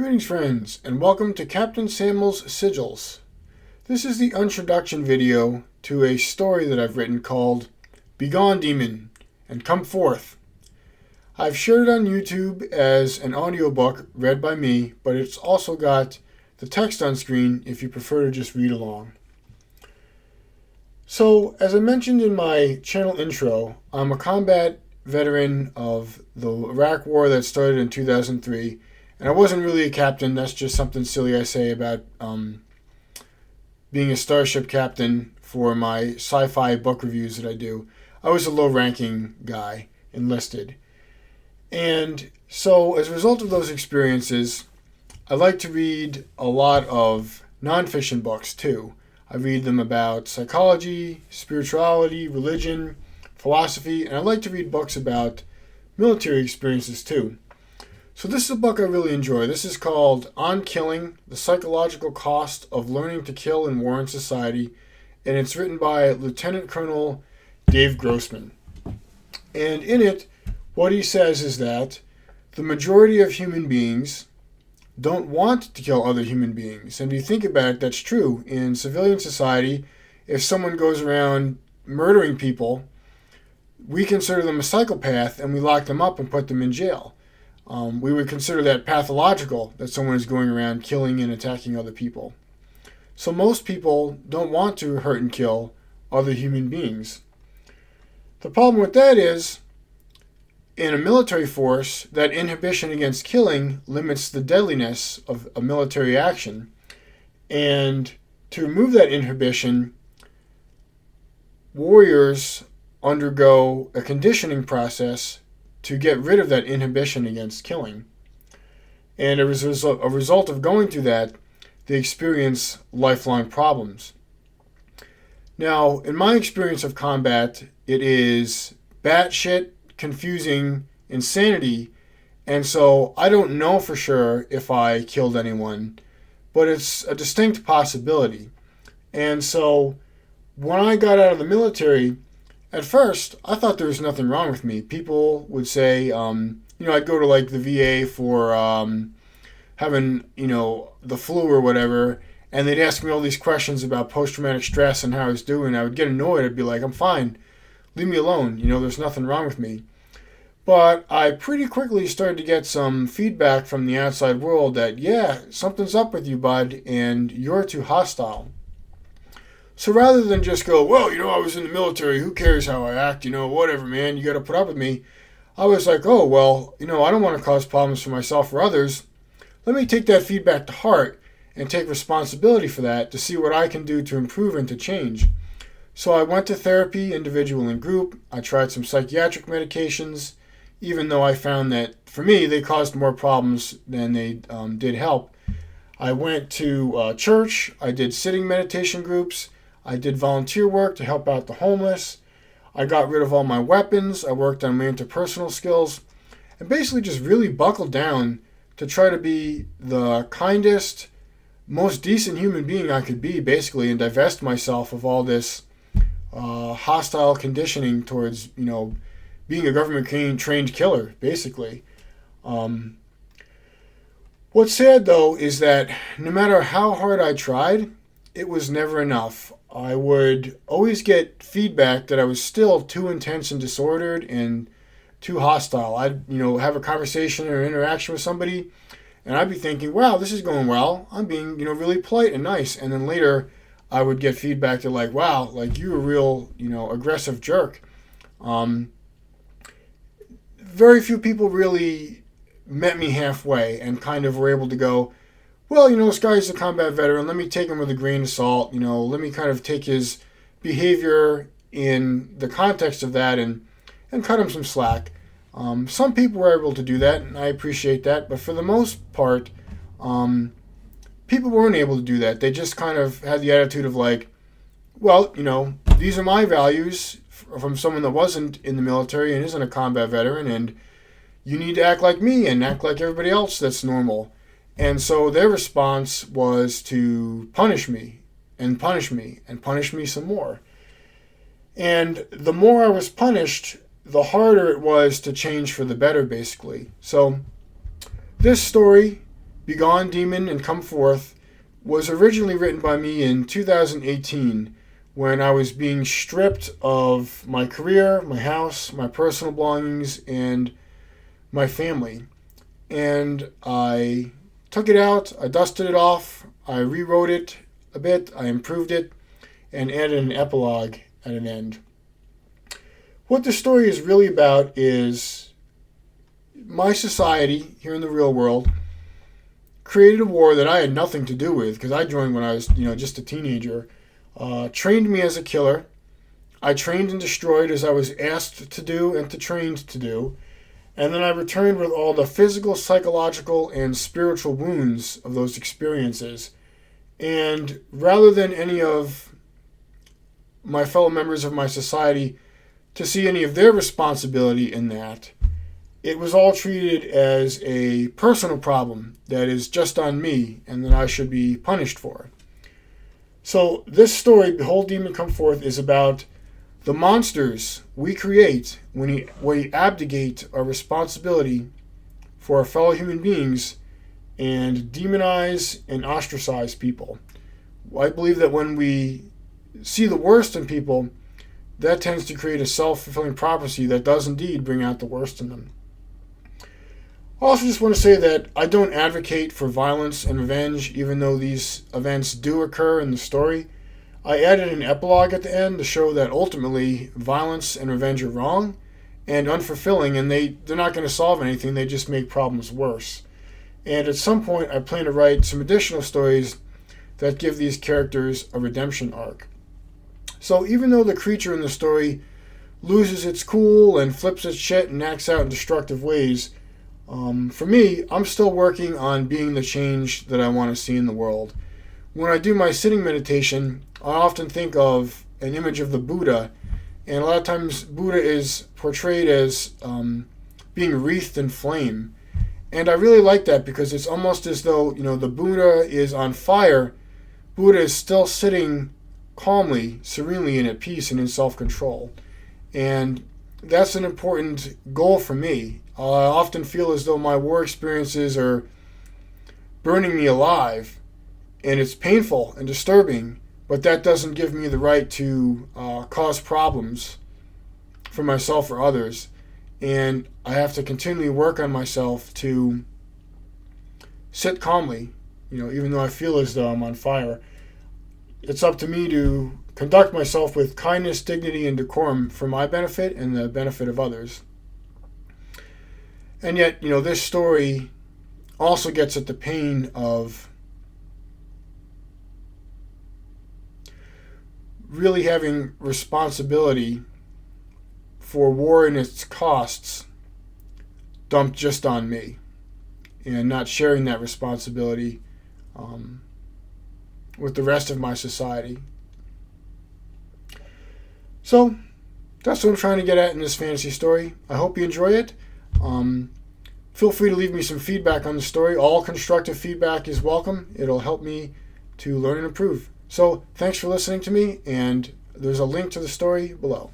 Greetings friends, and welcome to Captain Samuel's Sigils. This is the introduction video to a story that I've written called Begone, Demon, and Come Forth. I've shared it on YouTube as an audiobook read by me, but it's also got the text on screen if you prefer to just read along. So, as I mentioned in my channel intro, I'm a combat veteran of the Iraq War that started in 2003. And I wasn't really a captain. That's just something silly I say about being a starship captain for my sci-fi book reviews that I do. I was a low-ranking guy, enlisted. And so as a result of those experiences, I like to read a lot of nonfiction books too. I read them about psychology, spirituality, religion, philosophy, and I like to read books about military experiences too. So this is a book I really enjoy. This is called On Killing, The Psychological Cost of Learning to Kill in War and Society, and it's written by Lieutenant Colonel Dave Grossman. And in it, what he says is that the majority of human beings don't want to kill other human beings. And if you think about it, that's true. In civilian society, if someone goes around murdering people, we consider them a psychopath and we lock them up and put them in jail. We would consider that pathological, that someone is going around killing and attacking other people. So most people don't want to hurt and kill other human beings. The problem with that is, in a military force, that inhibition against killing limits the deadliness of a military action. And to remove that inhibition, warriors undergo a conditioning process to get rid of that inhibition against killing. And as a result of going through that, they experience lifelong problems. Now, in my experience of combat, it is batshit, confusing insanity, and so I don't know for sure if I killed anyone, but it's a distinct possibility. And so when I got out of the military, at first, I thought there was nothing wrong with me. People would say, I'd go to like the VA for having, the flu or whatever, and they'd ask me all these questions about post-traumatic stress and how I was doing. I would get annoyed. I'd be like, I'm fine. Leave me alone. There's nothing wrong with me. But I pretty quickly started to get some feedback from the outside world that, yeah, something's up with you, bud, and you're too hostile. So rather than just go, well, I was in the military, who cares how I act, whatever, man, you got to put up with me. I was like, oh, well, I don't want to cause problems for myself or others. Let me take that feedback to heart and take responsibility for that to see what I can do to improve and to change. So I went to therapy, individual and group. I tried some psychiatric medications, even though I found that, for me, they caused more problems than they did help. I went to church. I did sitting meditation groups. I did volunteer work to help out the homeless. I got rid of all my weapons. I worked on my interpersonal skills. And basically just really buckled down to try to be the kindest, most decent human being I could be, basically, and divest myself of all this hostile conditioning towards, being a government-trained killer, basically. What's sad, though, is that no matter how hard I tried, it was never enough. I would always get feedback that I was still too intense and disordered and too hostile. I'd, have a conversation or interaction with somebody, and I'd be thinking, wow, this is going well. I'm being, really polite and nice. And then later, I would get feedback that like, wow, like you're a real, aggressive jerk. Very few people really met me halfway and kind of were able to go, well, this guy's a combat veteran. Let me take him with a grain of salt. Let me kind of take his behavior in the context of that and cut him some slack. Some people were able to do that, and I appreciate that. But for the most part, people weren't able to do that. They just kind of had the attitude of like, well, these are my values from someone that wasn't in the military and isn't a combat veteran, and you need to act like me and act like everybody else that's normal. And so their response was to punish me and punish me and punish me some more. And the more I was punished, the harder it was to change for the better, basically. So this story Begone, Demon, and Come Forth was originally written by me in 2018 when I was being stripped of my career, my house, my personal belongings, and my family. And I took it out, I dusted it off, I rewrote it a bit, I improved it, and added an epilogue at an end. What the story is really about is my society here in the real world created a war that I had nothing to do with because I joined when I was, just a teenager. Trained me as a killer. I trained and destroyed as I was asked to do and trained to do. And then I returned with all the physical, psychological, and spiritual wounds of those experiences. And rather than any of my fellow members of my society to see any of their responsibility in that, it was all treated as a personal problem that is just on me and that I should be punished for. So this story, Behold, Demon, Come Forth, is about the monsters we create when we abdicate our responsibility for our fellow human beings and demonize and ostracize people. I believe that when we see the worst in people, that tends to create a self-fulfilling prophecy that does indeed bring out the worst in them. I also just want to say that I don't advocate for violence and revenge, even though these events do occur in the story. I added an epilogue at the end to show that ultimately violence and revenge are wrong and unfulfilling, and they're not going to solve anything, they just make problems worse. And at some point, I plan to write some additional stories that give these characters a redemption arc. So even though the creature in the story loses its cool and flips its shit and acts out in destructive ways, for me, I'm still working on being the change that I want to see in the world. When I do my sitting meditation, I often think of an image of the Buddha, and a lot of times Buddha is portrayed as being wreathed in flame. And I really like that because it's almost as though, the Buddha is on fire. Buddha is still sitting calmly, serenely, and at peace and in self-control. And that's an important goal for me. I often feel as though my war experiences are burning me alive, and it's painful and disturbing, but that doesn't give me the right to cause problems for myself or others. And I have to continually work on myself to sit calmly, even though I feel as though I'm on fire. It's up to me to conduct myself with kindness, dignity, and decorum for my benefit and the benefit of others. And yet, this story also gets at the pain of really having responsibility for war and its costs dumped just on me and not sharing that responsibility with the rest of my society. So that's what I'm trying to get at in this fantasy story. I hope you enjoy it. Feel free to leave me some feedback on the story. All constructive feedback is welcome. It'll help me to learn and improve. So thanks for listening to me, and there's a link to the story below.